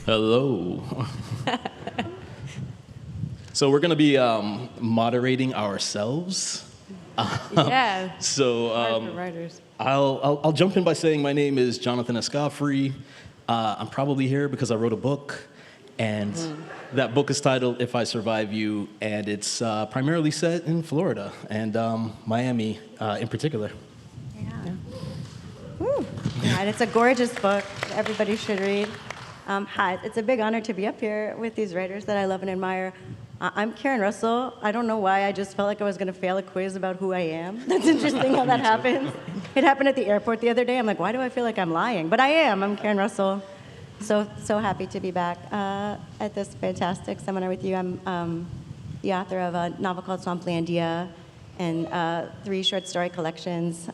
Hello. So we're going to be moderating ourselves. Yeah. So Hard for writers. I'll jump in by saying my name is Jonathan Escoffery. I'm probably here because I wrote a book, and that book is titled If I Survive You, and it's primarily set in Florida and Miami in particular. Yeah. Woo. Yeah, and it's a gorgeous book. Everybody should read. Hi, it's a big honor to be up here with these writers that I love and admire. I'm Karen Russell. I don't know why, I just felt like I was going to fail a quiz about who I am. That's interesting how that happens. It happened at the airport the other day. I'm like, why do I feel like I'm lying? But I am. I'm Karen Russell. So happy to be back at this fantastic seminar with you. I'm the author of a novel called Swamplandia and 3 short story collections,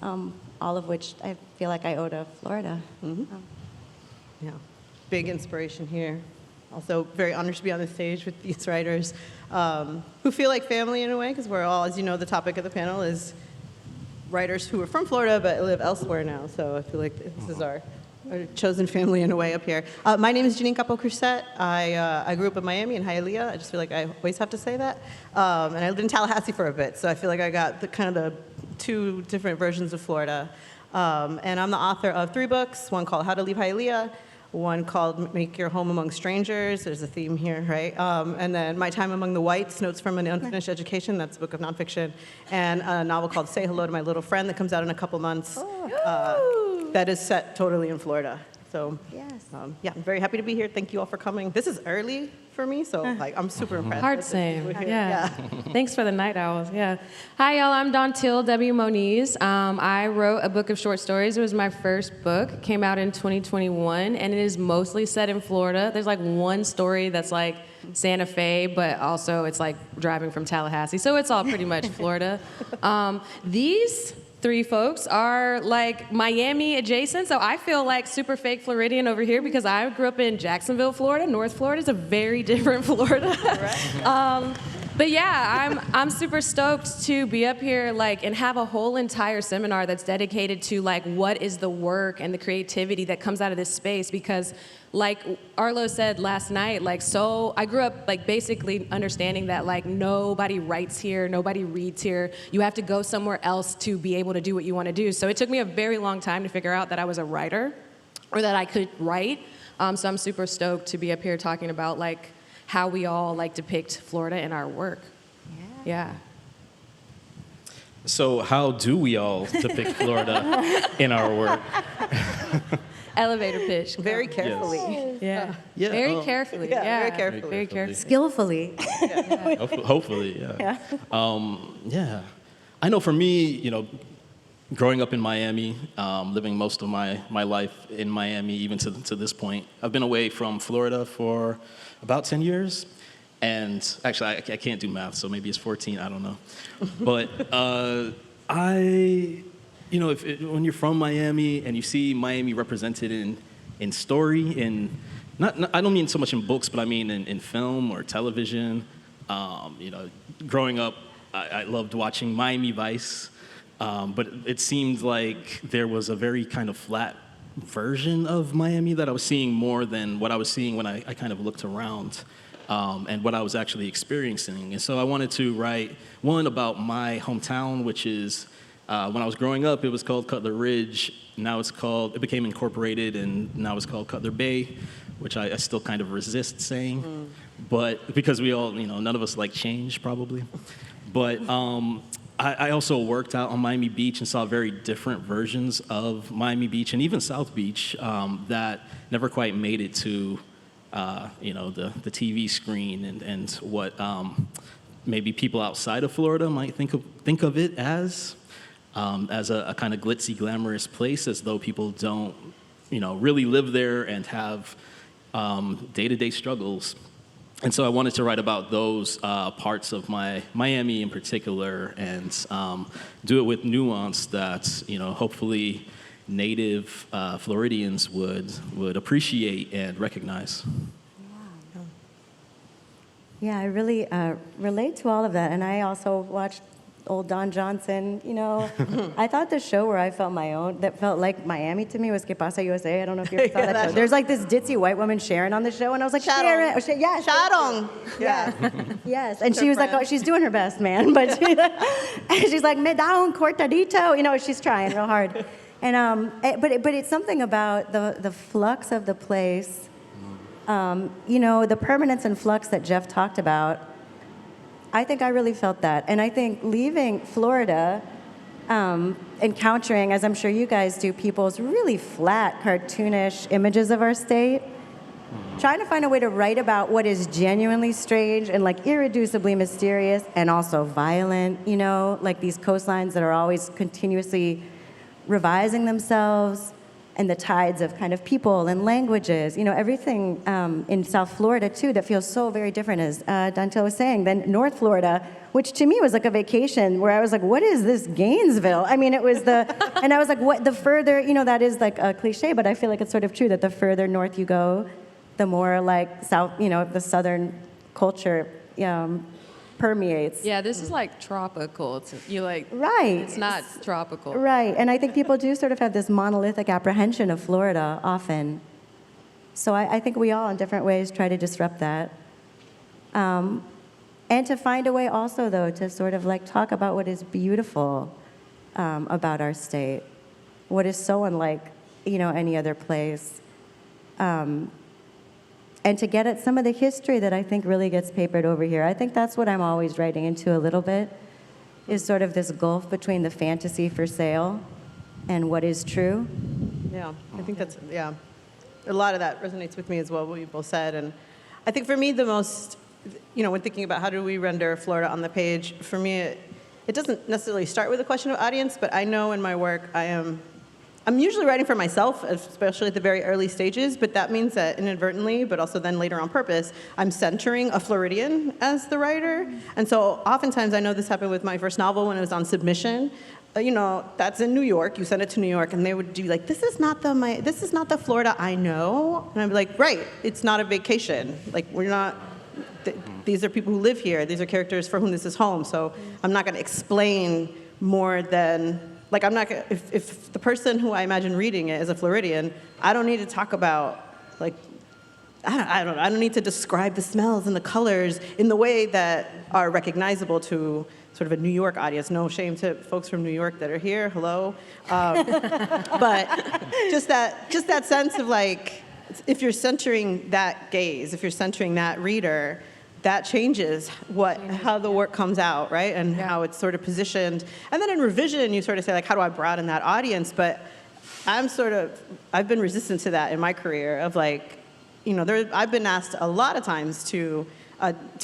all of which I feel like I owe to Florida. Yeah, big inspiration here. Also very honored to be on the stage with these writers who feel like family in a way, because we're all, as you know, the topic of the panel is writers who are from Florida but live elsewhere now. So I feel like this is our chosen family in a way up here. My name is Jennine Capó Crucet. I grew up in Miami in Hialeah. I just feel like I always have to say that. And I lived in Tallahassee for a bit, so I feel like I got the 2 different versions of Florida. And I'm the author of 3 books, one called How to Leave Hialeah, one called Make Your Home Among Strangers. There's a theme here, right? And then My Time Among the Whites, Notes from an Unfinished Education. That's a book of nonfiction. And a novel called Say Hello to My Little Friend that comes out in a couple months. That is set totally in Florida. So, Yes. yeah, I'm very happy to be here. Thank you all for coming. This is early for me, so like I'm super impressed. Hard that same. we're here. Yeah. Thanks for the night owls. Yeah. Hi, y'all. I'm Dantiel Moniz. I wrote a book of short stories. It was my first book. It came out in 2021, and it is mostly set in Florida. There's like one story that's like Santa Fe, but also it's like driving from Tallahassee. So it's all pretty much Florida. These 3 folks are like Miami adjacent, so I feel like super fake Floridian over here because I grew up in Jacksonville, Florida. North Florida is a very different Florida. But yeah, I'm super stoked to be up here like and have a whole entire seminar that's dedicated to like what is the work and the creativity that comes out of this space, because like Arlo said last night, like, so I grew up like basically understanding that like nobody writes here, nobody reads here. You have to go somewhere else to be able to do what you want to do. So it took me a very long time to figure out that I was a writer or that I could write. So I'm super stoked to be up here talking about like how we all like depict Florida in our work. Yeah. So how do we all depict Florida in our work? Elevator pitch. Very carefully. Yeah. Yeah, Very carefully. Yeah, Yeah. very carefully. Very carefully. Skillfully. Hopefully, yeah. Yeah. I know for me, growing up in Miami, living most of my life in Miami, even to this point, I've been away from Florida for about 10 years. And actually, I can't do math, so maybe it's 14, I don't know. But when you're from Miami and you see Miami represented in story, I don't mean so much in books, but I mean in film or television. Growing up, I loved watching Miami Vice, but it seemed like there was a very kind of flat version of Miami that I was seeing more than what I was seeing when I kind of looked around. And what I was actually experiencing. And so I wanted to write one about my hometown, which is, when I was growing up, it was called Cutler Ridge. Now it became incorporated, and now it's called Cutler Bay, which I still kind of resist saying. But because we all, none of us like change probably. But I also worked out on Miami Beach and saw very different versions of Miami Beach and even South Beach that never quite made it to the TV screen and what maybe people outside of Florida might think of it as a kind of glitzy, glamorous place, as though people don't, really live there and have day-to-day struggles. And so I wanted to write about those parts of Miami in particular and do it with nuance that, hopefully native Floridians would appreciate and recognize. Yeah, I really relate to all of that. And I also watched old Don Johnson, you know. I thought the show where I felt my own, that felt like Miami to me, was Que Pasa USA. I don't know if you ever saw that show. There's like this ditzy white woman, Sharon, on the show, and I was like, Sharon. Oh, yes. Sharon. Yeah. Yes. And she was like, oh, she's doing her best, man. But she's like, me da un cortadito. You know, she's trying real hard. And but it's something about the flux of the place, you know, the permanence and flux that Jeff talked about. I think I really felt that. And I think leaving Florida, encountering, as I'm sure you guys do, people's really flat, cartoonish images of our state, trying to find a way to write about what is genuinely strange and like irreducibly mysterious and also violent, you know, like these coastlines that are always continuously revising themselves, and the tides of kind of people and languages, you know, everything in South Florida, too, that feels so very different, as Dantiel was saying, than North Florida, which to me was like a vacation where I was like, what is this Gainesville? I mean, it was and I was like, what, the further, you know, that is like a cliche, but I feel like it's sort of true that the further north you go, the more like South, you know, the Southern culture permeates. Yeah, this is like tropical. You like, right. It's not tropical. Right, and I think people do sort of have this monolithic apprehension of Florida often. So I think we all, in different ways, try to disrupt that. And to find a way also, though, to sort of like talk about what is beautiful about our state, what is so unlike, you know, any other place. And to get at some of the history that I think really gets papered over here. I think that's what I'm always writing into a little bit, is sort of this gulf between the fantasy for sale and what is true. Yeah, I think that's, yeah. A lot of that resonates with me as well, what you both said. And I think for me, the most, you know, when thinking about how do we render Florida on the page, for me, it doesn't necessarily start with a question of audience, but I know in my work I'm usually writing for myself, especially at the very early stages, but that means that inadvertently, but also then later on purpose, I'm centering a Floridian as the writer. And so oftentimes, I know this happened with my first novel when it was on submission. You know, that's in New York, you send it to New York, and they would do like, this is not the Florida I know. And I'd be like, right, it's not a vacation. Like, we're not, these are people who live here. These are characters for whom this is home. So I'm not gonna explain more than, like, I'm not gonna, if the person who I imagine reading it is a Floridian, I don't need to talk about, like, I don't need to describe the smells and the colors in the way that are recognizable to sort of a New York audience. No shame to folks from New York that are here, hello. But just that sense of like, if you're centering that gaze, if you're centering that reader, that changes how the work comes out, right? And how it's sort of positioned. And then in revision, you sort of say, like, how do I broaden that audience? But I've been resistant to that in my career of like, you know, I've been asked a lot of times to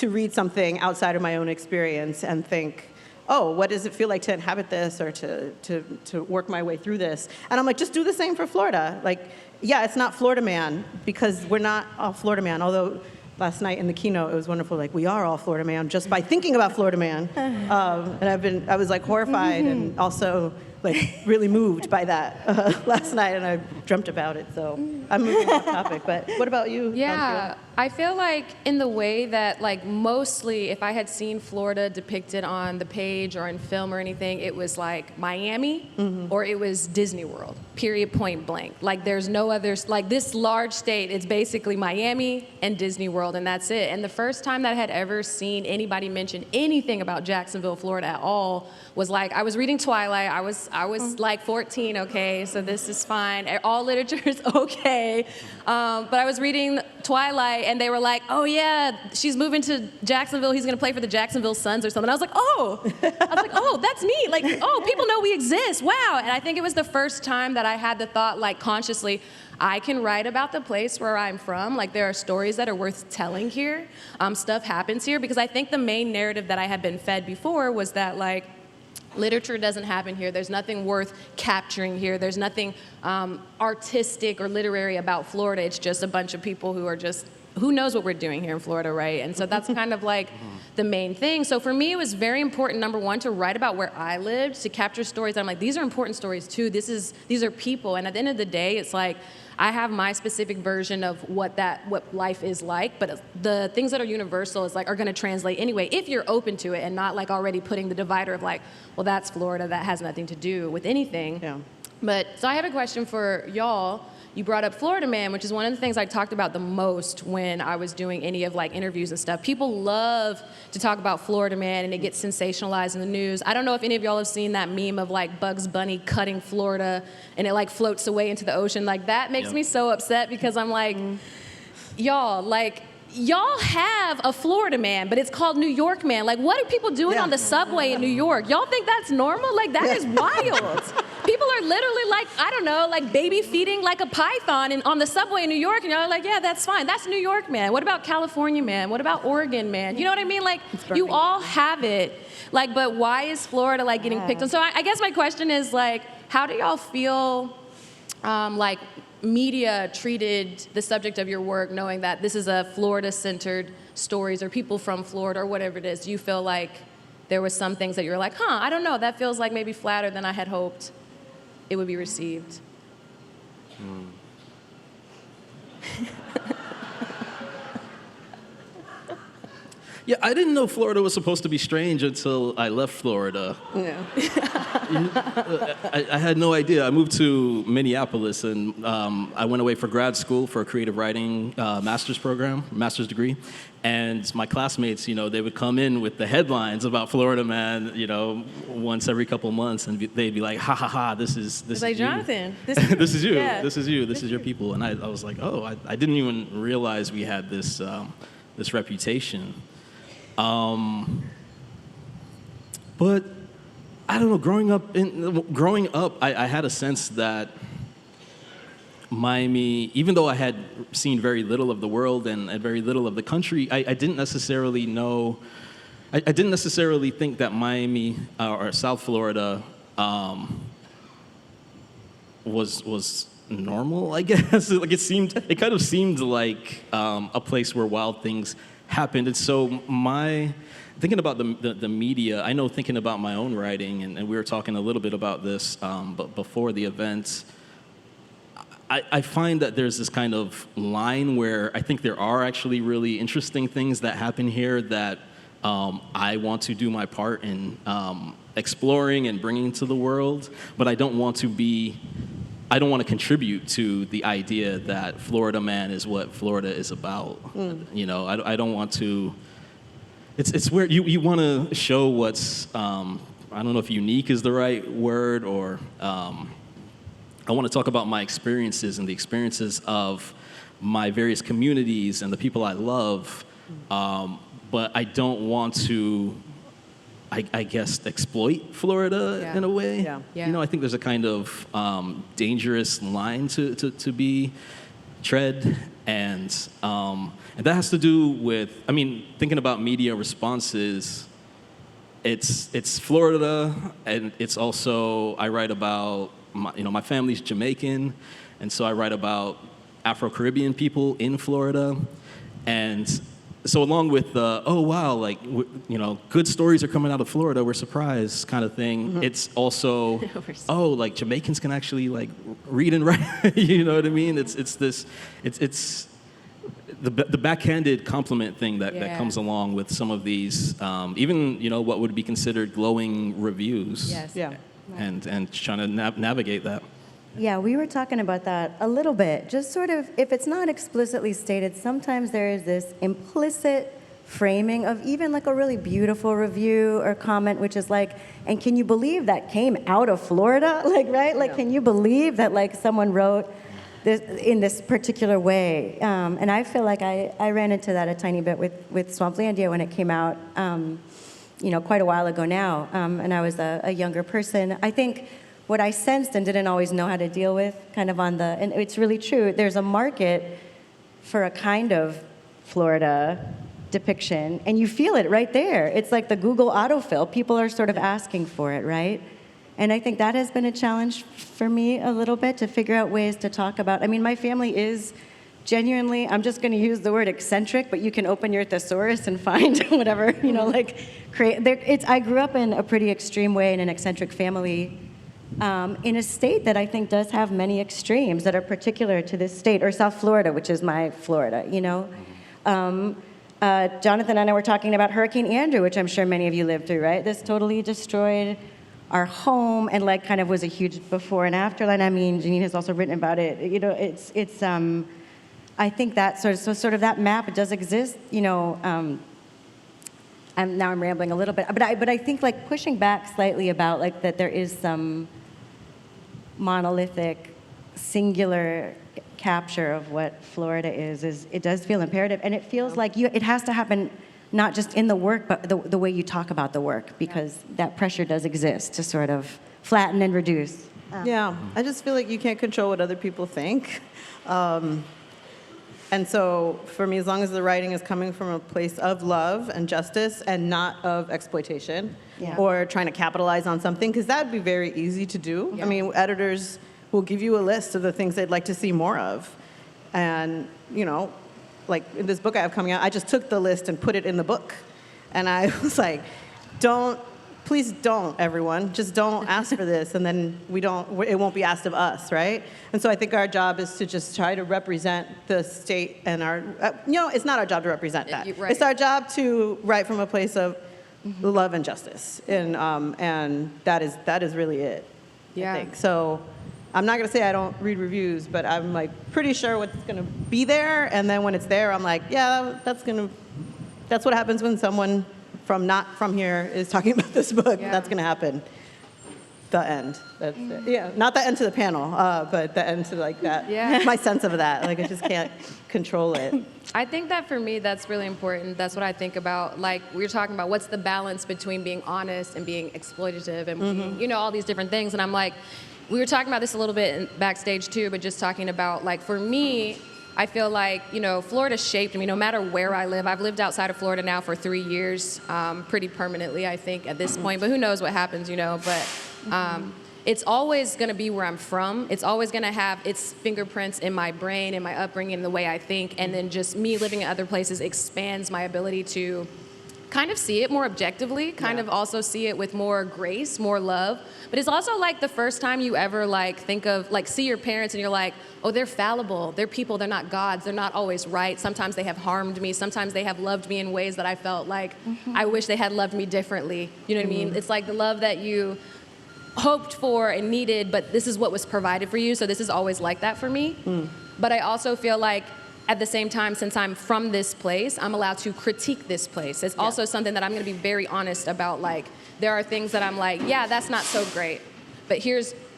read something outside of my own experience and think, oh, what does it feel like to inhabit this or to work my way through this? And I'm like, just do the same for Florida. Like, yeah, it's not Florida Man, because we're not all Florida Man, although last night in the keynote, it was wonderful. Like, we are all Florida Man just by thinking about Florida Man. And I was like horrified and also like really moved by that last night, and I dreamt about it. So I'm moving off topic. But what about you? Yeah, I feel like in the way that like mostly if I had seen Florida depicted on the page or in film or anything, it was like Miami or it was Disney World, period, point blank. Like there's no others, like this large state, it's basically Miami and Disney World, and that's it. And the first time that I had ever seen anybody mention anything about Jacksonville, Florida at all was like, I was reading Twilight, I was like 14, okay, so this is fine. All literature is okay. But I was reading Twilight, and they were like, oh yeah, she's moving to Jacksonville, he's gonna play for the Jacksonville Suns or something. I was like, oh, that's me. Like, oh, people know we exist, wow. And I think it was the first time that I had the thought, like consciously, I can write about the place where I'm from. Like, there are stories that are worth telling here. Stuff happens here, because I think the main narrative that I had been fed before was that, like, literature doesn't happen here. There's nothing worth capturing here. There's nothing artistic or literary about Florida. It's just a bunch of people who are just, who knows what we're doing here in Florida, right? And so that's kind of like the main thing. So for me, it was very important, number one, to write about where I lived, to capture stories that I'm like, these are important stories too. These are people. And at the end of the day, it's like, I have my specific version of what life is like, but the things that are universal is like, are gonna translate anyway, if you're open to it and not like already putting the divider of like, well, that's Florida, that has nothing to do with anything. Yeah. But, so I have a question for y'all. You brought up Florida Man, which is one of the things I talked about the most when I was doing any of like interviews and stuff. People love to talk about Florida Man and it gets sensationalized in the news. I don't know if any of y'all have seen that meme of like Bugs Bunny cutting Florida and it like floats away into the ocean. Like that makes me so upset because I'm like, y'all have a Florida Man, but it's called New York Man. Like, what are people doing on the subway in New York? Y'all think that's normal? Like, that is wild. People are literally like, I don't know, like baby feeding like a python on the subway in New York, and y'all are like, yeah, that's fine. That's New York Man. What about California Man? What about Oregon Man? You know what I mean? Like, you all have it. Like, but why is Florida like getting picked on? So I guess my question is like, how do y'all feel like media treated the subject of your work, knowing that this is a Florida-centered stories or people from Florida or whatever it is? Do you feel like there were some things that you're like, I don't know, that feels like maybe flatter than I had hoped it would be received? Yeah, I didn't know Florida was supposed to be strange until I left Florida. Yeah. I had no idea. I moved to Minneapolis, and I went away for grad school for a creative writing master's degree. And my classmates, they would come in with the headlines about Florida Man, once every couple months, and they'd be like, ha ha ha, this is like, you. Jonathan, this is you, yeah. this is you, this is your people. And I was like, oh, I didn't even realize we had this reputation. But I don't know. Growing up, I had a sense that Miami, even though I had seen very little of the world and very little of the country, I didn't necessarily know. I didn't necessarily think that Miami or South Florida was normal. I guess it kind of seemed like a place where wild things happened. And so thinking about the media, I know thinking about my own writing, and we were talking a little bit about this but before the event, I find that there's this kind of line where I think there are actually really interesting things that happen here that I want to do my part in exploring and bringing to the world, but I don't want to contribute to the idea that Florida Man is what Florida is about. I don't want to. It's where you want to show what's. I don't know if unique is the right word, or I want to talk about my experiences and the experiences of my various communities and the people I love, but I don't want to. I guess exploit Florida in a way. Yeah. I think there's a kind of dangerous line to be tread, and that has to do with, thinking about media responses. It's Florida, and it's also, I write about my family's Jamaican, and so I write about Afro-Caribbean people in Florida, and so along with the, oh, wow, good stories are coming out of Florida, we're surprised kind of thing, it's also, oh, Jamaicans can actually, read and write, you know what I mean? It's the backhanded compliment thing that comes along with some of these, even, what would be considered glowing reviews. Yes. Yeah. And trying to navigate that. Yeah, we were talking about that a little bit. Just sort of, if it's not explicitly stated, sometimes there is this implicit framing of even a really beautiful review or comment, which is like, and can you believe that came out of Florida? Right? Can you believe that someone wrote this in this particular way? And I feel like I ran into that a tiny bit with Swamplandia when it came out, quite a while ago now, and I was a younger person. I think what I sensed and didn't always know how to deal with, and it's really true, there's a market for a kind of Florida depiction, and you feel it right there. It's like the Google autofill. People are sort of asking for it, right? And I think that has been a challenge for me a little bit, to figure out ways to talk about. My family is genuinely, I'm just going to use the word eccentric, but you can open your thesaurus and find whatever, like I grew up in a pretty extreme way in an eccentric family in a state that I think does have many extremes that are particular to this state, or South Florida, which is my Florida, Jonathan and I were talking about Hurricane Andrew, which I'm sure many of you lived through, right? This totally destroyed our home and like kind of was a huge before and after line. I mean, Jennine has also written about it. It's I think that sort of that map does exist. I'm rambling a little bit, but I think like pushing back slightly about like that there is some monolithic, singular capture of what Florida is it does feel imperative, and it feels like it has to happen not just in the work, but the way you talk about the work, because that pressure does exist to sort of flatten and reduce. Yeah, I just feel like you can't control what other people think. And so for me, as long as the writing is coming from a place of love and justice and not of exploitation or trying to capitalize on something, because that would be very easy to do. Yeah. I mean, editors will give you a list of the things they'd like to see more of. And, like in this book I have coming out, I just took the list and put it in the book. And I was like, please don't, everyone. Just don't ask for this, and then it won't be asked of us, right? And so I think our job is to just try to represent the state and our, it's not our job to represent that. Right. It's our job to write from a place of love and justice, and that is really it. Yeah. I think. So I'm not gonna say I don't read reviews, but I'm like pretty sure what's gonna be there, and then when it's there, I'm like, yeah, that's what happens when someone not from here is talking about this book. Yeah. That's going to happen. The end. That's it. Yeah, not the end to the panel, but the end to like that. Yeah. My sense of that. Like I just can't control it. I think that for me, that's really important. That's what I think about. Like we were talking about, what's the balance between being honest and being exploitative and being, all these different things. And I'm like, we were talking about this a little bit backstage too, but just talking about like for me, I feel like, Florida shaped me no matter where I live. I've lived outside of Florida now for 3 years, pretty permanently, I think, at this point. But who knows what happens, But it's always going to be where I'm from. It's always going to have its fingerprints in my brain, in my upbringing, the way I think. And then just me living in other places expands my ability to kind of see it more objectively, kind of also see it with more grace, more love. But it's also like the first time you ever like think of, like see your parents and you're like, oh, they're fallible, they're people, they're not gods, they're not always right. Sometimes they have harmed me, sometimes they have loved me in ways that I felt like I wish they had loved me differently. You know what I mean? It's like the love that you hoped for and needed, but this is what was provided for you, so this is always like that for me. But I also feel like at the same time, since I'm from this place, I'm allowed to critique this place. It's also something that I'm going to be very honest about. Like, there are things that I'm like, yeah, that's not so great, but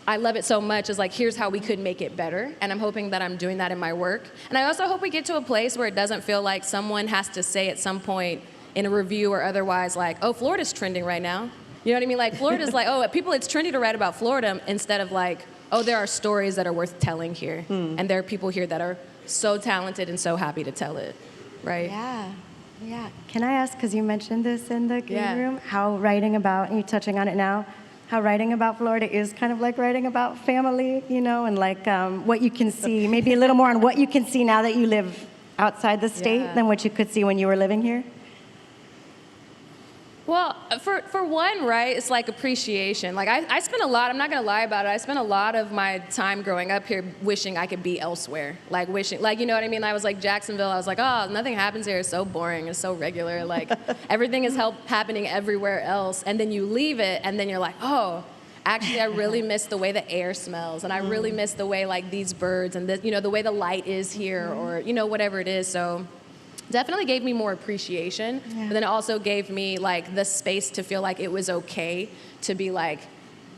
I love it so much, is like, here's how we could make it better. And I'm hoping that I'm doing that in my work. And I also hope we get to a place where it doesn't feel like someone has to say at some point in a review or otherwise, like, oh, Florida's trending right now. You know what I mean? Like, Florida's like, oh, it's trendy to write about Florida, instead of like, oh, there are stories that are worth telling here. And there are people here that are so talented and so happy to tell it, right? Yeah. Can I ask, because you mentioned this in the green room, how writing about, and you're touching on it now, how writing about Florida is kind of like writing about family, and like what you can see, maybe a little more on what you can see now that you live outside the state than what you could see when you were living here? Well, for one, right, it's like appreciation. Like I spent a lot, I'm not gonna lie about it, I spent a lot of my time growing up here wishing I could be elsewhere. Like wishing, like, you know what I mean? I was like Jacksonville, I was like, oh, nothing happens here, it's so boring, it's so regular. Like everything is happening everywhere else. And then you leave it and then you're like, oh, actually I really miss the way the air smells. And I really miss the way like these birds and the way the light is here, or, whatever it is. So definitely gave me more appreciation, but then it also gave me like the space to feel like it was okay to be like,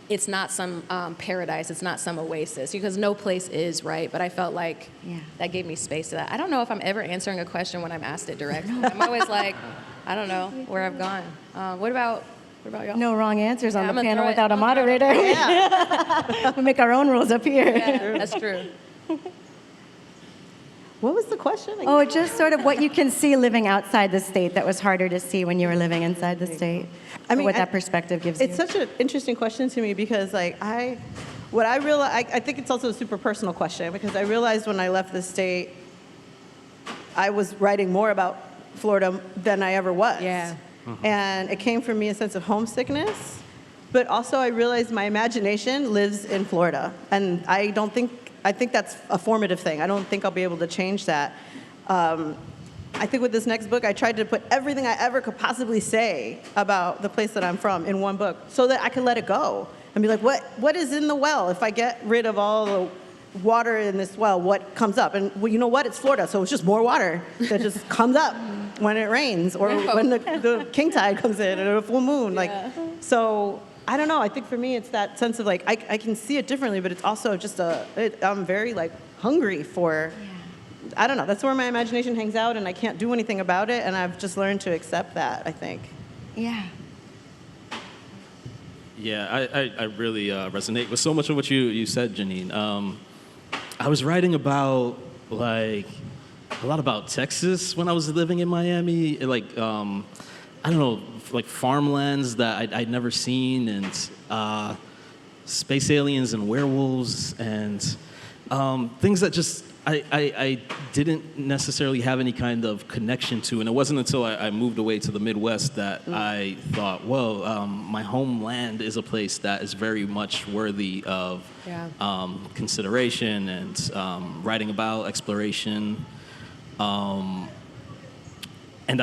it's not some paradise, it's not some oasis, because no place is, right? But I felt like that gave me space to that. I don't know if I'm ever answering a question when I'm asked it directly. I'm always like, I don't know where I've gone. What about y'all? No wrong answers on the panel without a moderator. We make our own rules up here. Yeah, that's true. What was the question again? Oh, just sort of what you can see living outside the state that was harder to see when you were living inside the state. I mean, what that perspective gives you. It's such an interesting question to me, because like I think it's also a super personal question, because I realized when I left the state I was writing more about Florida than I ever was. Yeah. And it came from me a sense of homesickness, but also I realized my imagination lives in Florida. And I think that's a formative thing. I don't think I'll be able to change that. I think with this next book, I tried to put everything I ever could possibly say about the place that I'm from in one book so that I could let it go and be like, what is in the well? If I get rid of all the water in this well, what comes up? And well, you know what? It's Florida, so it's just more water that just comes up when it rains or when the king tide comes in or a full moon. So I don't know. I think for me, it's that sense of like, I can see it differently, but it's also just I'm very like hungry for, I don't know. That's where my imagination hangs out, and I can't do anything about it, and I've just learned to accept that, I think. Yeah. Yeah, I really resonate with so much of what you said, Jennine. I was writing about, like, a lot about Texas when I was living in Miami. Like, I don't know, like farmlands that I'd never seen, and space aliens and werewolves, and things that just I didn't necessarily have any kind of connection to. And it wasn't until I moved away to the Midwest that I thought, whoa, my homeland is a place that is very much worthy of consideration and writing about, exploration. And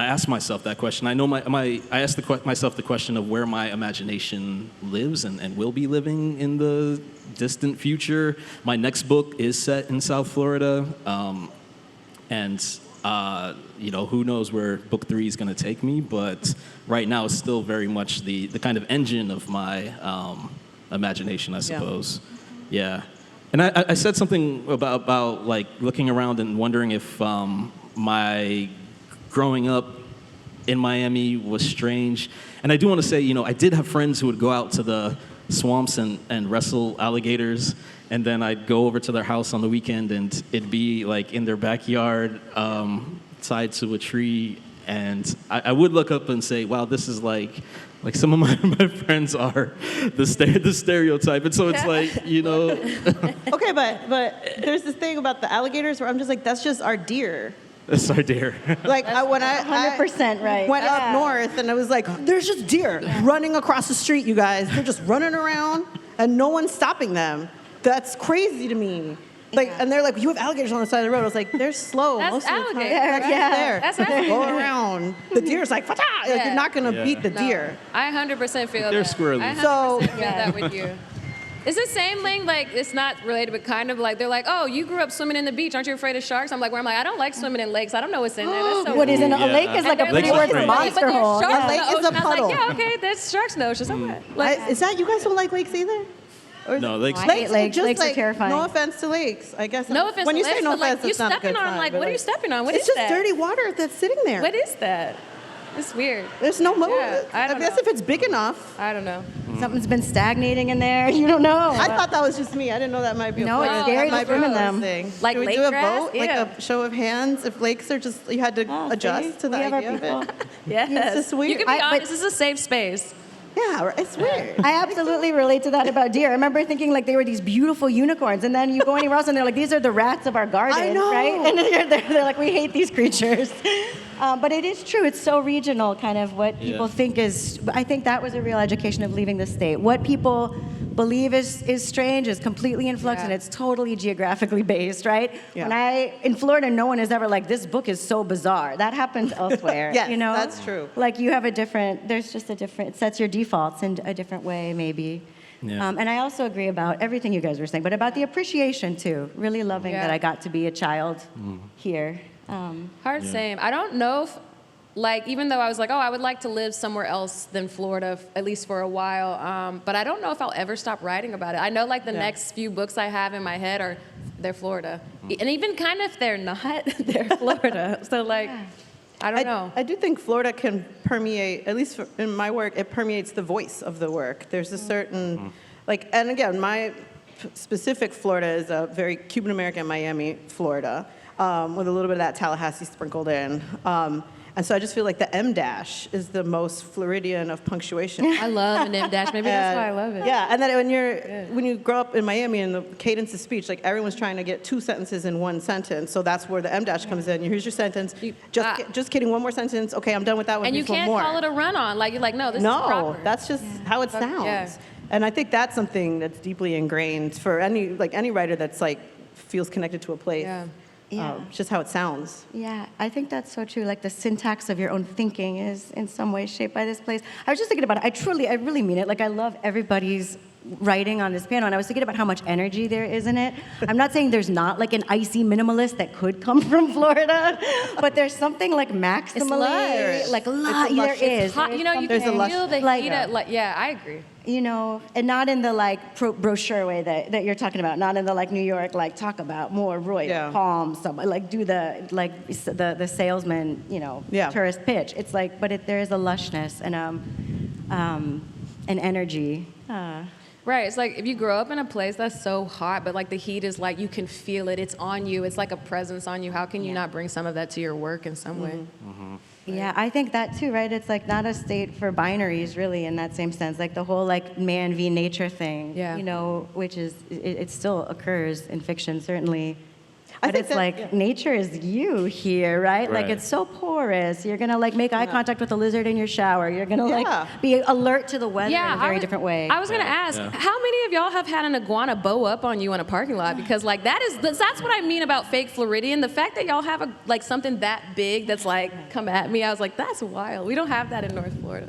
I asked myself that question. I know I asked myself the question of where my imagination lives and will be living in the distant future. My next book is set in South Florida, and who knows where book 3 is going to take me. But right now, it's still very much the kind of engine of my imagination, I suppose. Yeah. And I said something about like looking around and wondering if my growing up in Miami was strange. And I do want to say, I did have friends who would go out to the swamps and wrestle alligators, and then I'd go over to their house on the weekend, and it'd be like in their backyard, tied to a tree, and I would look up and say, wow, this is like some of my friends are the stereotype. And so it's like, Okay, but there's this thing about the alligators where I'm just like, that's just our deer. That's our deer. Like when I 100% right. Went up north, and I was like, there's just deer running across the street, you guys. They're just running around, and no one's stopping them. That's crazy to me. Like, and they're like, you have alligators on the side of the road. I was like, they're slow That's most of the time. alligator, They're right? just there. That's They alligator. go around. The deer's like, "Fata!" Like, you're not gonna beat the deer. I 100% feel They're that. squirrely. I 100% So- feel that with you. It's the same thing, like, it's not related, but kind of like, they're like, oh, you grew up swimming in the beach. Aren't you afraid of sharks? I'm like, I don't like swimming in lakes. I don't know what's in there. That's so What is in a Yeah. lake is like a And pretty they're word like, for "But monster there's hole. sharks in A lake the is a ocean." I was puddle. like, yeah, okay, there's sharks in the ocean somewhere. Like, Is that you guys don't like lakes either? Or is No, it- lakes. I hate lakes. Just Lakes are like, terrifying. No offense to lakes, I guess. no offense When to you say lakes, no but, like, offense, you it's not a stepping good on, sign, like, but, what are you stepping on? What It's is just that? dirty water that's sitting there. What is that? It's weird. There's no moat. Yeah, I don't guess know. if it's big enough. I don't know. Something's been stagnating in there. You don't know. I thought that was just me. I didn't know that might be No, a it's that scary might to be a swim in them. thing. Like Should we lake do a grass? vote? Yeah. Like a show of hands? If lakes are just, you had to adjust to the we have our idea of people. it? Yes. It's just weird. You can be but- honest. This is a safe space. Yeah, it's weird. I absolutely relate to that about deer. I remember thinking like they were these beautiful unicorns, and then you go anywhere else and they're like, these are the rats of our garden, I know. right? And they're like, we hate these creatures. But it is true. It's so regional, kind of what people think is. I think that was a real education of leaving the state. What people believe is strange is completely in flux, Yeah. and it's totally geographically based, right? Yeah. In Florida, no one is ever like, this book is so bizarre. That happens elsewhere. Yes, you know? that's true. Like you have there's just a different, it sets your defaults in a different way, maybe. Yeah. And I also agree about everything you guys were saying, but about the appreciation too. Really loving Yeah. that I got to be a child here. Hard same. I don't know if, like, even though I was like, oh, I would like to live somewhere else than Florida, at least for a while. But I don't know if I'll ever stop writing about it. I know, like, the next few books I have in my head they're Florida. And even kind of if they're not, they're Florida. So, like, I don't know. I do think Florida can permeate, at least in my work, it permeates the voice of the work. There's a certain, like, and again, my specific Florida is a very Cuban American Miami, Florida, with a little bit of that Tallahassee sprinkled in. And so I just feel like the M dash is the most Floridian of punctuation. I love an M dash. Maybe that's why I love it. Yeah, and then when you grow up in Miami and the cadence of speech, like everyone's trying to get 2 sentences in 1 sentence, so that's where the M dash comes in. Here's your sentence. Just kidding, 1 more sentence. Okay, I'm done with that one. And you can't call it a run-on. Like, you're like, no, this is proper. No, that's just how it sounds. Yeah. And I think that's something that's deeply ingrained for any writer that's like feels connected to a place. Yeah. Yeah. It's just how it sounds. Yeah, I think that's so true. Like the syntax of your own thinking is in some way shaped by this place. I was just thinking about it. I really mean it. Like I love everybody's writing on this panel, and I was thinking about how much energy there is in it. I'm not saying there's not like an icy minimalist that could come from Florida, but there's something like maximally, like there is. Hot, you know, you There's can a lush- feel the like- heat. Yeah, I agree. You know, and not in the like brochure way that you're talking about, not in the like New York, like talk about more royal palms, like do the like the salesman, you know, tourist pitch. It's like, but there is a lushness and an energy. Right, it's like if you grow up in a place that's so hot, but like the heat is like you can feel it, it's on you, it's like a presence on you. How can you not bring some of that to your work in some way? Yeah, I think that too, right? It's like not a state for binaries, really, in that same sense. Like the whole like man v nature thing, you know, which is it still occurs in fiction, certainly. But it's like nature is you here, right? Like it's so porous. You're gonna like make eye contact with a lizard in your shower. You're gonna like be alert to the weather in a very different way. I was gonna ask, how many of y'all have had an iguana bow up on you in a parking lot? Because like that's what I mean about fake Floridian. The fact that y'all have like something that big that's like come at me, I was like, that's wild. We don't have that in North Florida.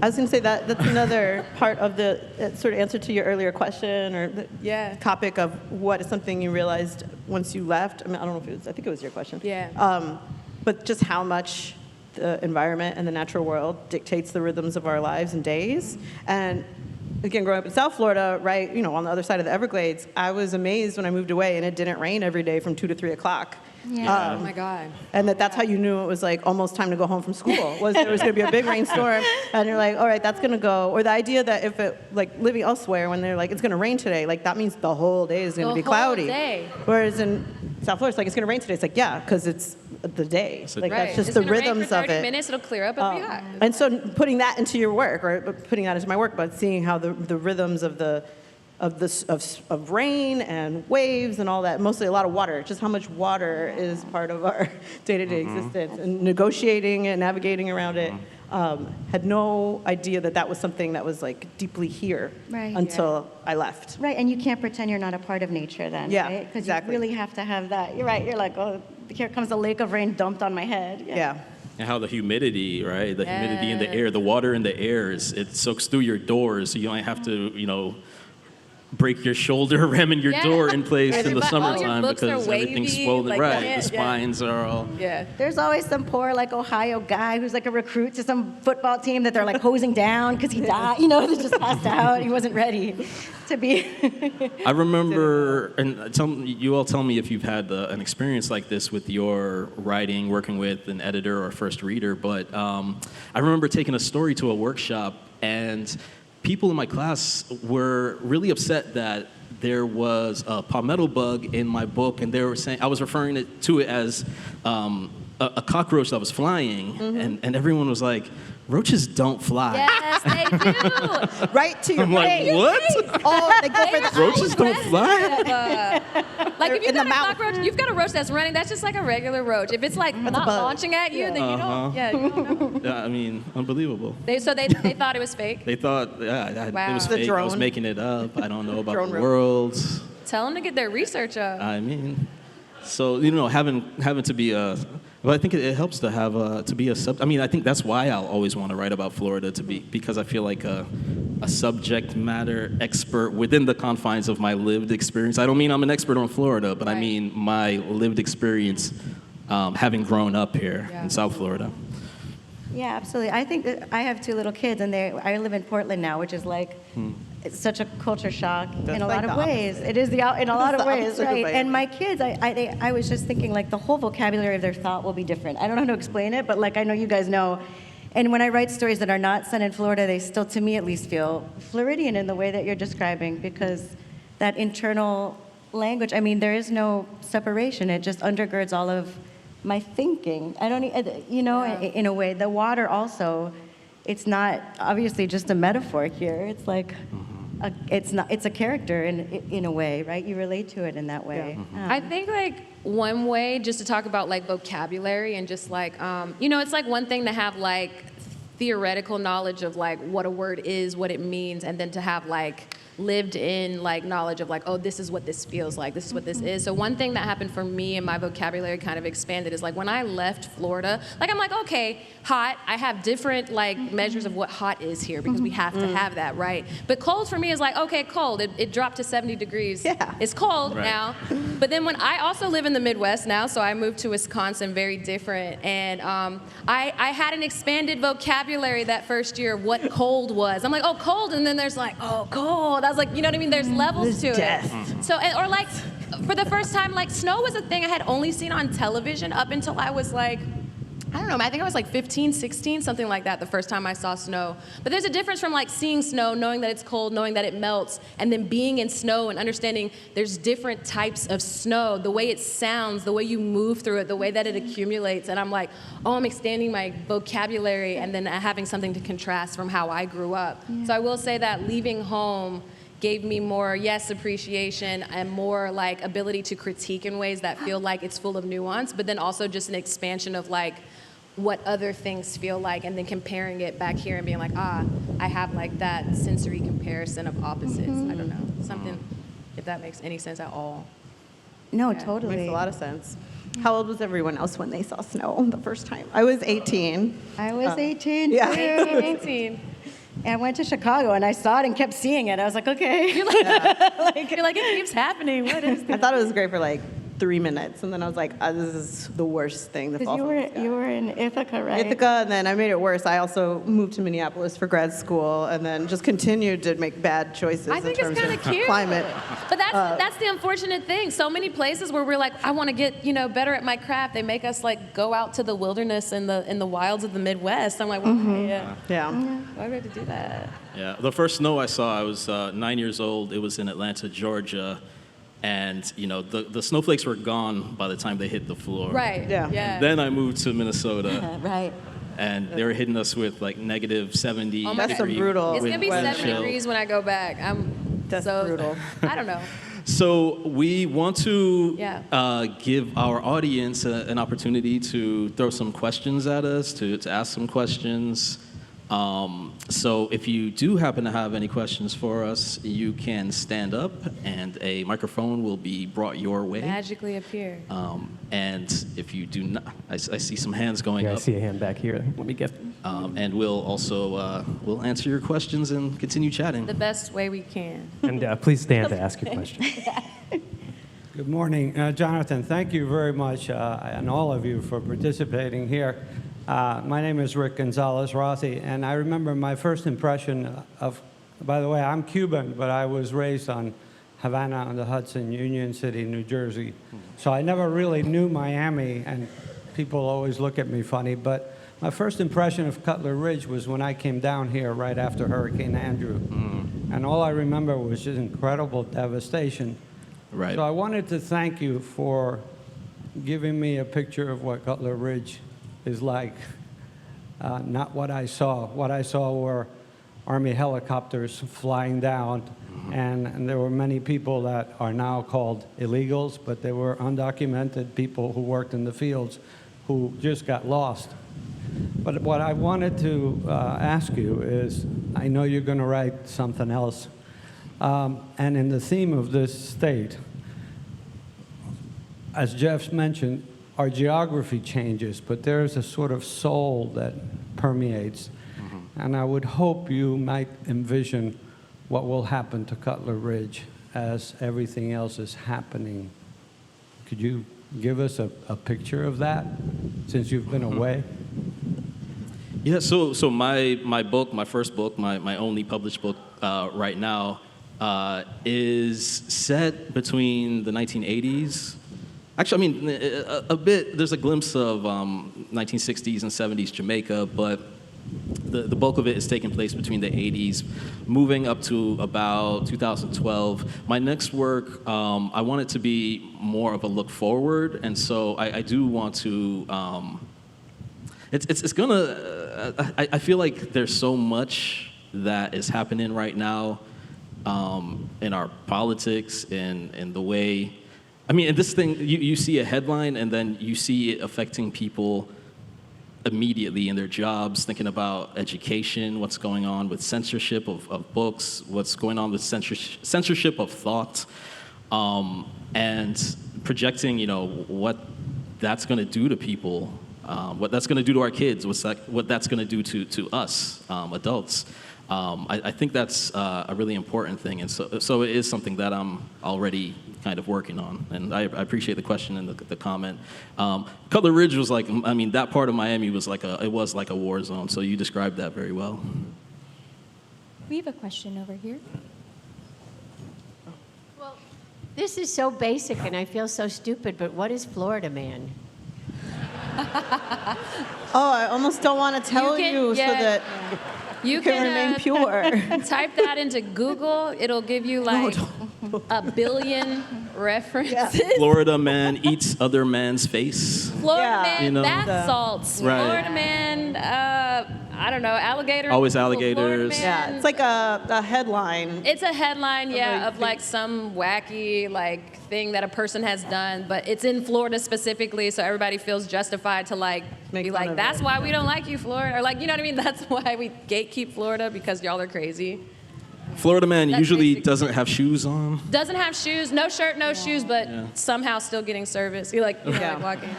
I was going to say that's another part of the sort of answer to your earlier question or the topic of what is something you realized once you left. I mean, I don't know if it was, I think it was your question. Yeah. But just how much the environment and the natural world dictates the rhythms of our lives and days. And again, growing up in South Florida, right, you know, on the other side of the Everglades, I was amazed when I moved away and it didn't rain every day from 2 to 3 o'clock. Yeah. Oh my God. And that's how you knew it was like almost time to go home from school, was there was going to be a big rainstorm, and you're like, all right, that's going to go. Or the idea that if it, like living elsewhere, when they're like, it's going to rain today, like that means the whole day is going to be cloudy. Day. Whereas in South Florida, it's like, it's going to rain today. It's like, yeah, because it's the day. Like that's just the rhythms of it. 30 of it. minutes, it'll clear up, it'll be hot. And so putting that into your work, or putting that into my work, but seeing how the rhythms of rain and waves and all that, mostly a lot of water, just how much water is part of our day-to-day existence, and negotiating and navigating around it. Had no idea that was something that was like deeply here until I left. Right, and you can't pretend you're not a part of nature then, right? Because you really have to have that. You're right, you're like, oh, here comes a lake of rain dumped on my head. And how the humidity, right? The humidity in the air, the water in the air, it soaks through your doors, so you don't have to, you know, break your shoulder ramming your door in place in the summertime because everything's swollen. The spines are all. There's always some poor like Ohio guy who's like a recruit to some football team that they're like hosing down because he died. You know, they just passed out. He wasn't ready to be. I remember, and you all tell me if you've had an experience like this with your writing, working with an editor or first reader. But I remember taking a story to a workshop, and people in my class were really upset that there was a palmetto bug in my book, and they were saying I was referring to it as a cockroach that was flying, and everyone was like, roaches don't fly. Yes, they do. Right to your face. I'm like, what? Oh, they go for the roaches don't fly? Like if you've got a cockroach, you've got a roach that's running, that's just like a regular roach. If it's like not launching at you, then you don't, you don't know. Yeah, I mean, unbelievable. They thought it was fake? They thought, it was fake. I was making it up. I don't know about the world. Tell them to get their research up. I mean, so, you know, having to be well, I think it helps to have to be a I mean, I think that's why I'll always want to write about Florida, because I feel like a subject matter expert within the confines of my lived experience. I don't mean I'm an expert on Florida, but I mean my lived experience having grown up here in South Florida. Yeah, absolutely. I think that I have 2 little kids, and I live in Portland now, which is like it's such a culture shock in a lot of ways. It is in a lot of ways, right? And my kids, I was just thinking like the whole vocabulary of their thought will be different. I don't know how to explain it, but like I know you guys know. And when I write stories that are not set in Florida, they still, to me at least, feel Floridian in the way that you're describing, because that internal language, I mean, there is no separation. It just undergirds all of my thinking. I don't, you know, in a way. The water also, it's not obviously just a metaphor here. It's like, it's a character in a way, right? You relate to it in that way. Yeah. I think like one way just to talk about like vocabulary and just like, you know, it's like one thing to have like theoretical knowledge of like what a word is, what it means, and then to have like lived in like knowledge of like, oh, this is what this feels like, this is what this is. So one thing that happened for me and my vocabulary kind of expanded is like when I left Florida, like I'm like, okay, hot, I have different like measures of what hot is here because we have to have that, right? But cold for me is like, okay, cold, it dropped to 70 degrees. Yeah. It's cold Right. now. But then when I also live in the Midwest now, so I moved to Wisconsin, very different. And I had an expanded vocabulary that first year of what cold was. I'm like, oh, cold, and then there's like, oh, cold. I was like, you know what I mean? There's levels to it. So, or like, for the first time, like snow was a thing I had only seen on television up until I was like, I don't know, I think I was like 15, 16, something like that, the first time I saw snow. But there's a difference from like seeing snow, knowing that it's cold, knowing that it melts, and then being in snow and understanding there's different types of snow, the way it sounds, the way you move through it, the way that it accumulates. And I'm like, oh, I'm expanding my vocabulary and then having something to contrast from how I grew up. Yeah. So I will say that leaving home gave me more, yes, appreciation and more like ability to critique in ways that feel like it's full of nuance, but then also just an expansion of like what other things feel like and then comparing it back here and being like, I have like that sensory comparison of opposites. I don't know, something, if that makes any sense at all. No, Yeah, totally. Makes a lot of sense. How old was everyone else when they saw snow the first time? I was 18. I was 18 yeah. too. 18. And I went to Chicago and I saw it and kept seeing it. I was like, okay. You're like, you're like, it keeps happening. What is I this? thought it was great for like 3 minutes, and then I was like, this is the worst thing to fall Because from the sky. you were in Ithaca, right? Ithaca, and then I made it worse. I also moved to Minneapolis for grad school, and then just continued to make bad choices I in think terms it's kind of of cute. climate. But that's the unfortunate thing. So many places where we're like, I want to get better at my craft. They make us like go out to the wilderness in the wilds of the Midwest. I'm like, well, Yeah. why do we have to do that? Yeah, the first snow I saw, I was 9 years old. It was in Atlanta, Georgia, and the snowflakes were gone by the time they hit the floor. Right. Yeah. Then I moved to Minnesota, Right. and they were hitting us with like negative 70. Oh my That's some degree brutal. It's gonna be wind 70 chill. degrees when I go back. That's so brutal. I don't know. So we want to Yeah. give our audience an opportunity to throw some questions at us, to ask some questions. So if you do happen to have any questions for us, you can stand up and a microphone will be brought your way. Magically appear. And if you do not, I see some hands going Yeah, I up. see a hand back here. Let me get. And we'll also we'll answer your questions and continue chatting. The best way we can. And please stand to ask your question. Good morning. Jonathan, thank you very much, and all of you, for participating here. My name is Rick Gonzalez-Rossi, and I remember my first impression of, by the way, I'm Cuban, but I was raised on Havana on the Hudson, Union City, New Jersey. So I never really knew Miami, and people always look at me funny, but my first impression of Cutler Ridge was when I came down here right after Hurricane Andrew. And all I remember was just incredible devastation. Right. So I wanted to thank you for giving me a picture of what Cutler Ridge is like, not what I saw. What I saw were Army helicopters flying down, and there were many people that are now called illegals, but they were undocumented people who worked in the fields who just got lost. But what I wanted to ask you is, I know you're going to write something else, and in the theme of this state, as Jeff's mentioned, our geography changes, but there's a sort of soul that permeates. And I would hope you might envision what will happen to Cutler Ridge as everything else is happening. Could you give us a picture of that, since you've been away? Yeah, so my book, my first book, my only published book right now, is set between the 1980s. Actually, I mean, a bit, there's a glimpse of 1960s and 70s Jamaica, but the bulk of it is taking place between the 80s, moving up to about 2012. My next work, I want it to be more of a look forward, and so I do want to. It's gonna. I feel like there's so much that is happening right now in our politics and the way. I mean, this thing, you see a headline and then you see it affecting people immediately in their jobs, thinking about education, what's going on with censorship of books, what's going on with censorship of thought, and projecting, what that's going to do to people, what that's going to do to our kids, what that's going to do to us, adults. I think that's a really important thing, and so it is something that I'm already kind of working on, and I appreciate the question and the comment. Cutler Ridge was like, that part of Miami was like a war zone, so you described that very well. We have a question over here. Well, this is so basic, and I feel so stupid, but what is Florida Man? Oh, I almost don't want to tell you so that You can remain pure. Type that into Google. It'll give you like a billion references. Florida man eats other man's face. Florida man, Yeah. bath salts. Right. Florida man, I don't know, alligator. Always Florida alligators. man. Yeah, it's like a headline. It's a headline, like of like some wacky like thing that a person has done, but it's in Florida specifically, so everybody feels justified to like Make be fun like, of that's it. why we don't like you, Florida, or like, you know what I mean? That's why we gatekeep Florida, because y'all are crazy. Florida man That's usually basic. doesn't have shoes on. Doesn't have shoes, no shirt, no shoes, but somehow still getting service. You're like, Yeah. like walking.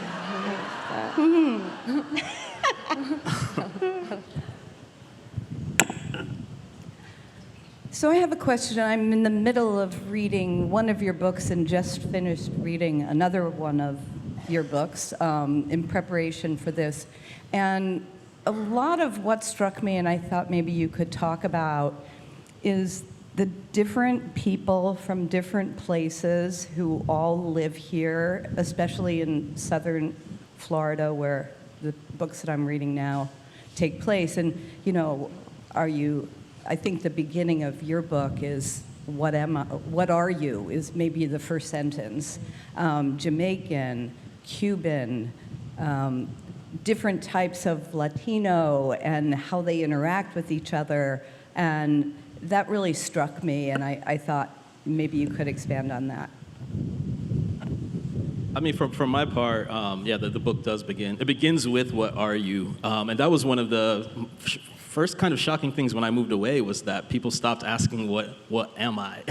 So I have a question. I'm in the middle of reading one of your books and just finished reading another one of your books in preparation for this. And a lot of what struck me, and I thought maybe you could talk about, is the different people from different places who all live here, especially in southern Florida, where the books that I'm reading now take place. And, I think the beginning of your book is what are you is maybe the first sentence. Jamaican, Cuban, different types of Latino and how they interact with each other. And that really struck me, and I thought maybe you could expand on that. I mean, from my part, the book does begin. It begins with "What are you?" And that was one of the first kind of shocking things when I moved away, was that people stopped asking what am I?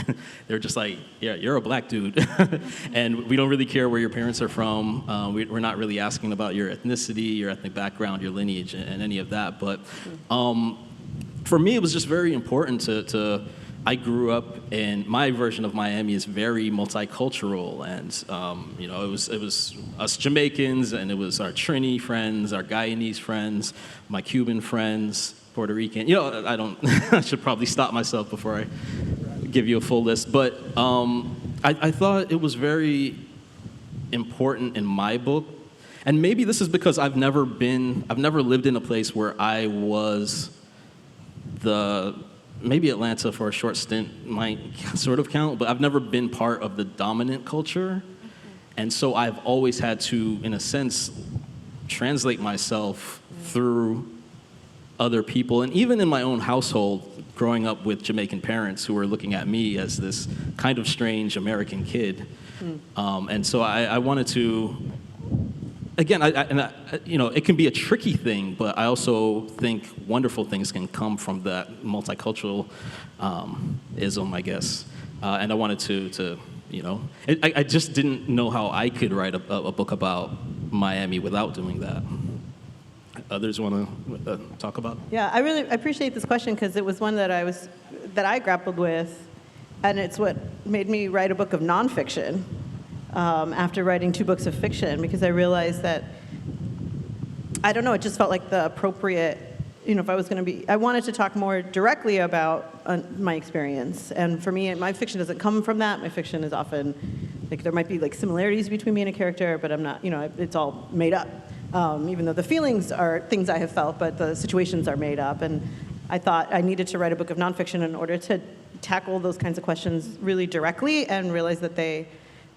They're just like, yeah, you're a black dude, and we don't really care where your parents are from. We're not really asking about your ethnicity, your ethnic background, your lineage, and any of that. But for me, it was just very important to I grew up in, my version of Miami is very multicultural, and it was us Jamaicans, and it was our Trini friends, our Guyanese friends, my Cuban friends, Puerto Rican. I should probably stop myself before I give you a full list, but I thought it was very important in my book, and maybe this is because I've never lived in a place where I was maybe Atlanta for a short stint might sort of count, but I've never been part of the dominant culture. And so I've always had to, in a sense, translate myself through other people. And even in my own household, growing up with Jamaican parents who were looking at me as this kind of strange American kid. And so I wanted to, again, it can be a tricky thing, but I also think wonderful things can come from that multiculturalism, I guess. And I wanted to I just didn't know how I could write a book about Miami without doing that. Others want to talk about? Yeah, I really appreciate this question because it was one that I grappled with, and it's what made me write a book of nonfiction after writing 2 books of fiction, because I realized that, I don't know, it just felt like the appropriate, if I was going to I wanted to talk more directly about my experience. And for me, my fiction doesn't come from that. My fiction is often, there might be similarities between me and a character, but I'm not, it's all made up. even though the feelings are things I have felt, but the situations are made up. And I thought I needed to write a book of nonfiction in order to tackle those kinds of questions really directly and realize that they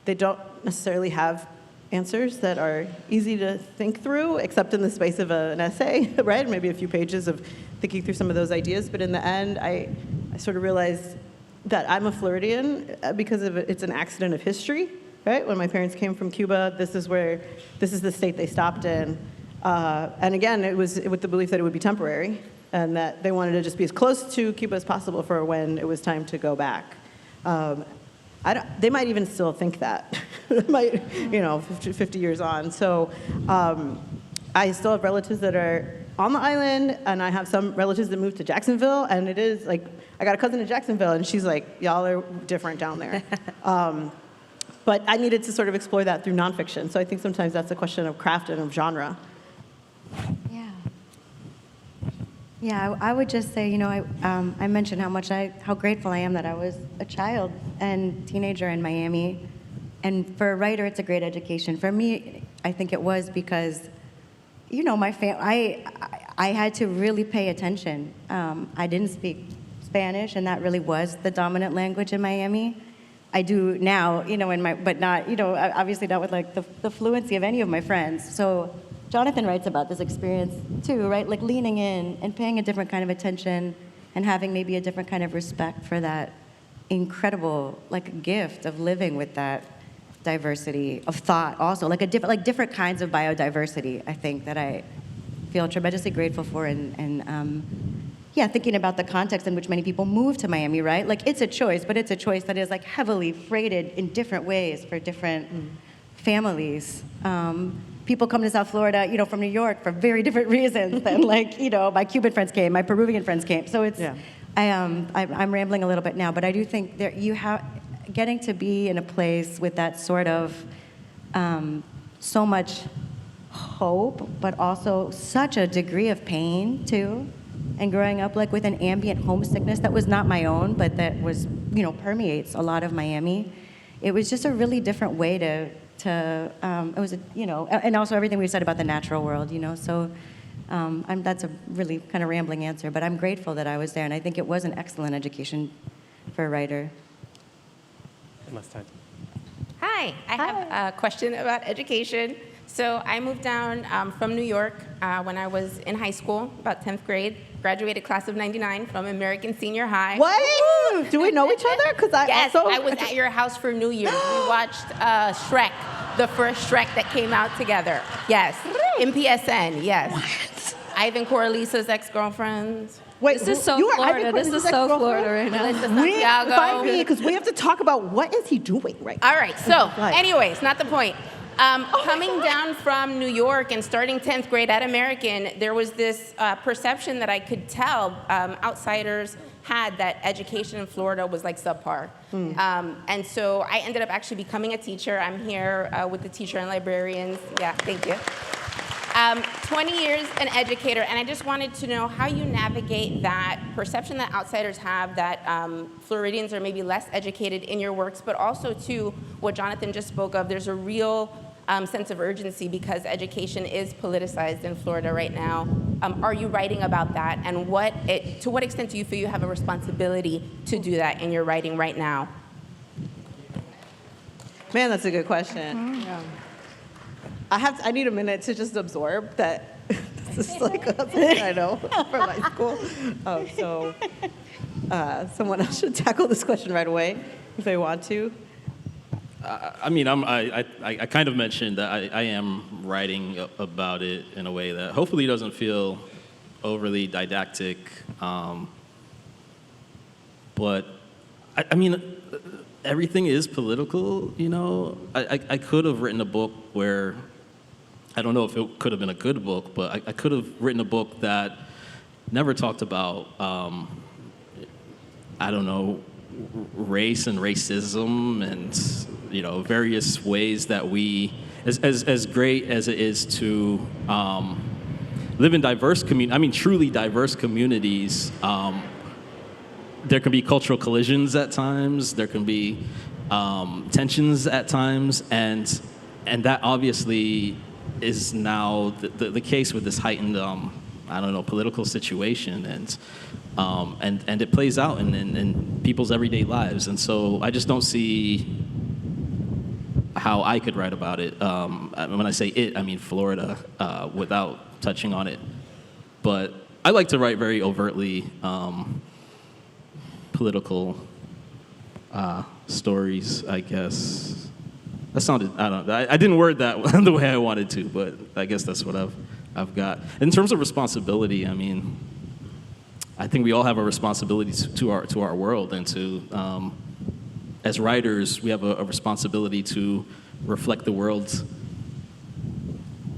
don't necessarily have answers that are easy to think through, except in the space of an essay, right? Maybe a few pages of thinking through some of those ideas. But in the end, I sort of realized that I'm a Floridian because it's an accident of history, right? When my parents came from Cuba, this is the state they stopped in. And again, it was with the belief that it would be temporary and that they wanted to just be as close to Cuba as possible for when it was time to go back. They might even still think that, 50 years on. So I still have relatives that are on the island, and I have some relatives that moved to Jacksonville, and it is like, I got a cousin in Jacksonville, and she's like, y'all are different down there. But I needed to sort of explore that through nonfiction. So I think sometimes that's a question of craft and of genre. Yeah, I would just say, I mentioned how grateful I am that I was a child and teenager in Miami. And for a writer, it's a great education. For me, I think it was because, I had to really pay attention. I didn't speak Spanish, and that really was the dominant language in Miami. I do now, but not, obviously not with like the fluency of any of my friends. So Jonathan writes about this experience too, right? Like leaning in and paying a different kind of attention and having maybe a different kind of respect for that incredible gift of living with that diversity of thought also, different kinds of biodiversity, I think, that I feel tremendously grateful for thinking about the context in which many people move to Miami, right? It's a choice, but it's a choice that is heavily freighted in different ways for different families. People come to South Florida, from New York for very different reasons than my Cuban friends came, my Peruvian friends came. So it's, yeah. I'm rambling a little bit now, but I do think getting to be in a place with that sort of so much hope, but also such a degree of pain too, and growing up with an ambient homesickness that was not my own, but that was, permeates a lot of Miami. It was just a really different way it was, and also everything we said about the natural world, so that's a really kind of rambling answer, but I'm grateful that I was there, and I think it was an excellent education for a writer. Last time. Hi, I have a question about education. So I moved down from New York when I was in high school, about 10th grade. Graduated class of '99 from American Senior High. What? Do we know each other? Yes, I was at your house for New Year's. We watched Shrek, the first Shrek that came out together. Yes, in PSN, yes. What? Ivan Coralisa's ex-girlfriends. Wait, this is so Florida. This is so Florida right now. Find me, because we have to talk about what is he doing right now. All right, so anyways, not the point. Coming down from New York and starting 10th grade at American, there was this perception that I could tell outsiders had that education in Florida was subpar. And so I ended up actually becoming a teacher. I'm here with the teacher and librarians. Yeah, thank you. 20 years an educator, and I just wanted to know how you navigate that perception that outsiders have that Floridians are maybe less educated in your works, but also to what Jonathan just spoke of, there's a real sense of urgency because education is politicized in Florida right now. Are you writing about that, and to what extent do you feel you have a responsibility to do that in your writing right now? Man, that's a good question. Yeah. I need a minute to just absorb that this is something I know from high school. So someone else should tackle this question right away if they want to. I kind of mentioned that I am writing about it in a way that hopefully doesn't feel overly didactic. But everything is political, I could have written a book where, I don't know if it could have been a good book, but I could have written a book that never talked about, race and racism and, various ways that we, as great as it is to live in diverse truly diverse communities, there can be cultural collisions at times, there can be tensions at times, and that obviously is now the case with this heightened, I don't know, political situation, and it plays out in people's everyday lives. And so I just don't see how I could write about it. When I say it, I mean Florida, without touching on it. But I like to write very overtly political stories, I guess. That sounded, I don't know, I didn't word that the way I wanted to, but I guess that's what I've got. In terms of responsibility, I mean, I think we all have a responsibility to our world, and to, as writers, we have a responsibility to reflect the world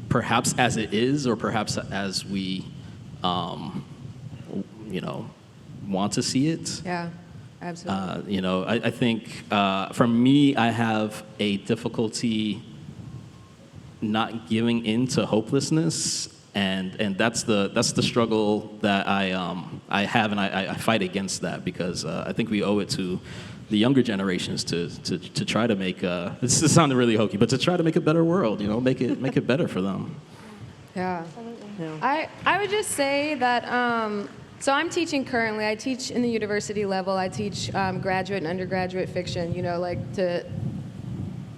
perhaps as it is, or perhaps as we, want to see it. Yeah, absolutely. I think for me, I have a difficulty not giving in to hopelessness, and that's the struggle that I have, and I fight against that, because I think we owe it to the younger generations to try to make this is sounding really hokey, but to try to make a better world, make it better for them. Yeah. I would just say that, so I'm teaching currently. I teach in the university level. I teach graduate and undergraduate fiction,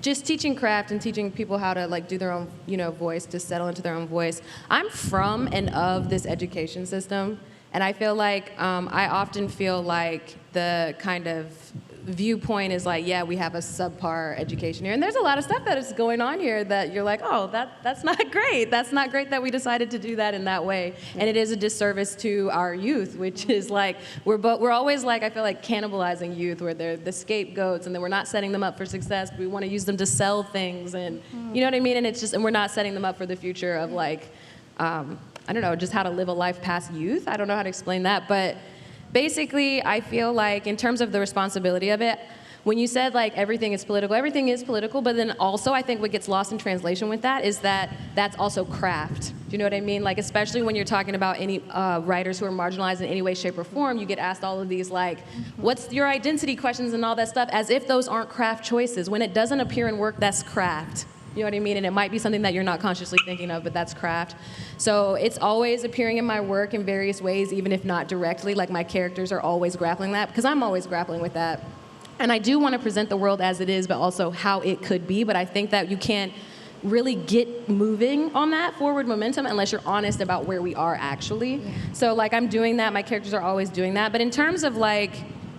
just teaching craft and teaching people how to do their own, voice, to settle into their own voice. I'm from and of this education system, and I feel like I often feel like the kind of viewpoint is yeah, we have a subpar education here, and there's a lot of stuff that is going on here that you're like, oh, that's not great. That's not great that we decided to do that in that way, and it is a disservice to our youth, which is we're always I feel like cannibalizing youth, where they're the scapegoats, and then we're not setting them up for success. We want to use them to sell things, and you know what I mean. And it's just, and we're not setting them up for the future of I don't know, just how to live a life past youth. I don't know how to explain that, but. Basically, I feel like in terms of the responsibility of it, when you said everything is political, but then also I think what gets lost in translation with that is that that's also craft. Do you know what I mean? Especially when you're talking about any writers who are marginalized in any way, shape, or form, you get asked all of these what's your identity questions and all that stuff, as if those aren't craft choices. When it doesn't appear in work, that's craft. You know what I mean? And it might be something that you're not consciously thinking of, but that's craft. So it's always appearing in my work in various ways, even if not directly. My characters are always grappling that, because I'm always grappling with that. And I do want to present the world as it is, but also how it could be. But I think that you can't really get moving on that forward momentum unless you're honest about where we are actually. Yeah. So I'm doing that. My characters are always doing that. But in terms of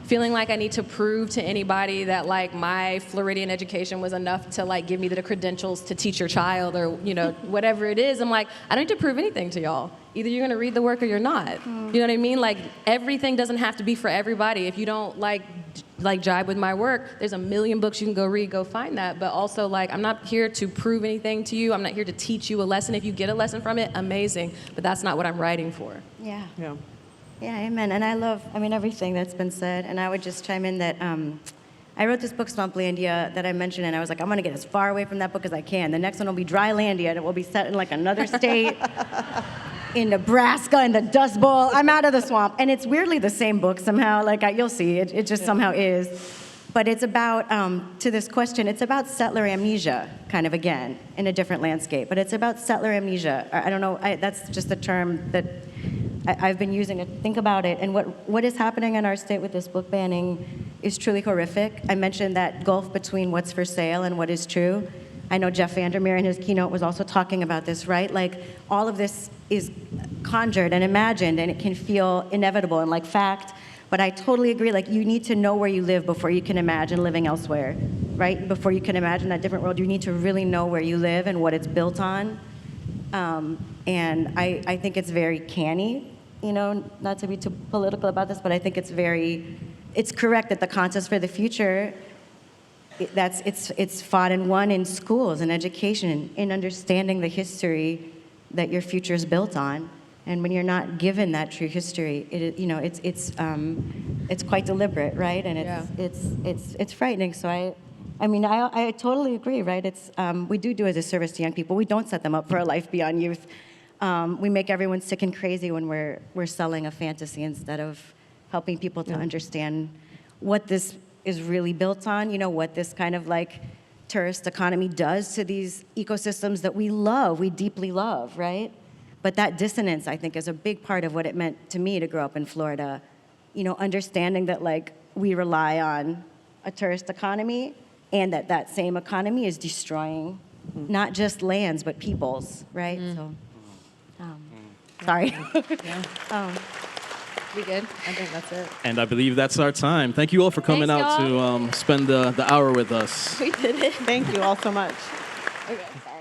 feeling like I need to prove to anybody that my Floridian education was enough to give me the credentials to teach your child, or whatever it is, I'm I don't need to prove anything to y'all. Either you're gonna read the work or you're not. You know what I mean? Everything doesn't have to be for everybody. If you don't jibe with my work, there's a million books you can go read, go find that. But also I'm not here to prove anything to you. I'm not here to teach you a lesson. If you get a lesson from it, amazing. But that's not what I'm writing for. Yeah. Yeah. Yeah, amen. And I love, everything that's been said. And I would just chime in that I wrote this book, Swamplandia, that I mentioned, and I was I'm going to get as far away from that book as I can. The next one will be Drylandia, and it will be set in another state, in Nebraska, in the Dust Bowl. I'm out of the swamp. And it's weirdly the same book somehow. You'll see, it just somehow is. But it's about, to this question, it's about settler amnesia, kind of again, in a different landscape. But it's about settler amnesia. I don't know, that's just the term that I've been using to think about it. And what is happening in our state with this book banning is truly horrific. I mentioned that gulf between what's for sale and what is true. I know Jeff Vandermeer in his keynote was also talking about this, right? All of this is conjured and imagined, and it can feel inevitable and fact. But I totally agree, you need to know where you live before you can imagine living elsewhere, right? Before you can imagine that different world, you need to really know where you live and what it's built on. And I think it's very canny, not to be too political about this, but I think it's correct that the contest for the future, it's fought and won in schools and education, in understanding the history that your future is built on. And when you're not given that true history, it's quite deliberate, right? And it's frightening. So I totally agree, right? We do as a service to young people. We don't set them up for a life beyond youth. We make everyone sick and crazy when we're selling a fantasy instead of helping people to understand what this is really built on. What this kind of tourist economy does to these ecosystems that we love, we deeply love, right? But that dissonance, I think, is a big part of what it meant to me to grow up in Florida. You know, understanding that, like, we rely on a tourist economy and that that same economy is destroying not just lands, but peoples, right? So, sorry. We good? I think that's it. And I believe that's our time. Thank you all for coming Thanks, out to spend the hour with us. We did it. Thank you all so much. Okay, sorry.